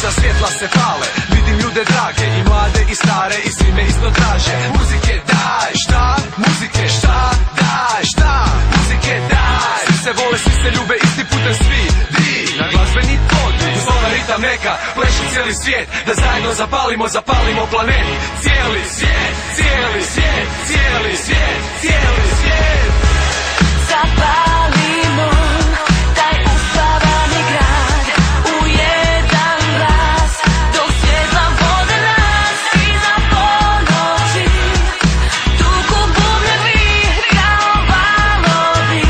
Sva svjetla se pale, vidim ljude drage, i mlade i stare, i svi me isto traže. Muzike daj, šta? Muzike šta? Daj, šta? Muzike daj. Svi se vole, svi se ljube, isti putem svi na glazbeni podij. Uz ovaj ritam neka pleše cijeli svijet, da zajedno zapalimo planet. Cijeli svijet, cijeli svijet, cijeli svijet, cijeli svijet. Zapalimo taj uspavani grad u jedan glas, dok svjetla vode nas iza ponoći. Tuku bubnjevi kao valovi,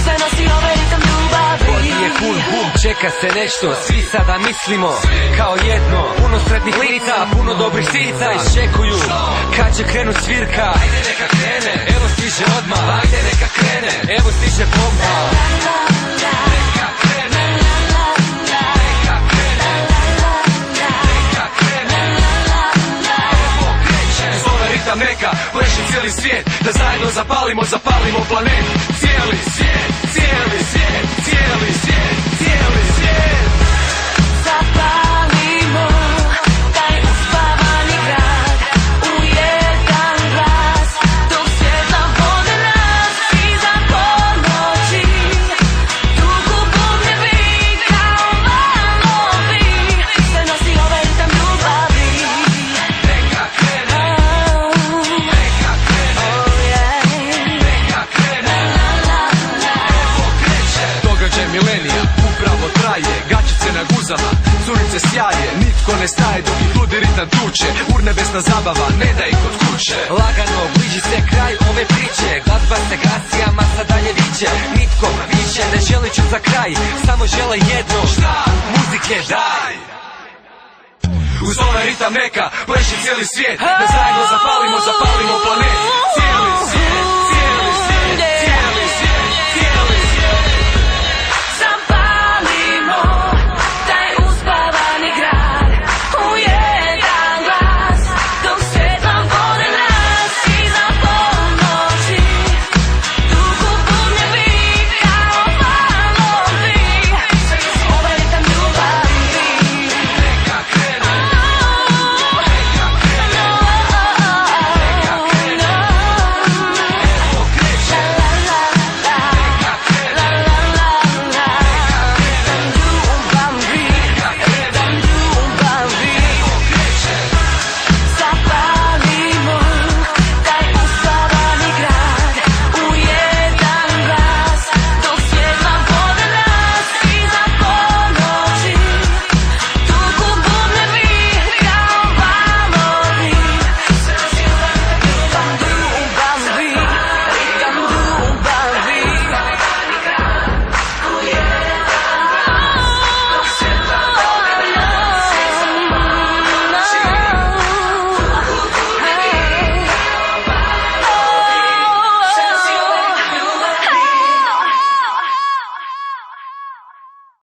sve nosi ovaj ritam ljubavi. Bodi je pun bum, čeka se nešto, svi sada mislimo kao jedno. Puno sretnih lica, puno dobrih sica iščekuju kad će krenut svirka. Ajde neka krene, evo stiže odmah. Ajde neka krene, evo stiže bomba. Neka krene, neka krene, neka krene, evo kreće. Zove ritam neka pleše cijeli svijet, da zajedno zapalimo planet. Cijeli svijet, cijeli svijet, cijeli svijet, cijeli svijet. Zapalimo taj uspavani grad u jedan glas, dok svjetla vode nas iza ponoći. Tuku bubnjevi kao valovi, sve nosi ovaj ritam ljubavi. Neka krene, neka krene, neka krene, evo kreće. Događaj milenija upravo traje, gačice na guzama, curice sjaje, nitko ne staje dok ih ludi ritam tuče. Urnebesna zabava, ne da ih kod kuće. Lagano bliži se kraj ove priče, glazba se gasi, a masa dalje viče. Nitko više ne želi čut za kraj, samo žele jedno. Šta? Muzike daj. Uz ovaj ritam neka pleše cijeli svijet, da zajedno zapalimo planet. Cijeli svijet.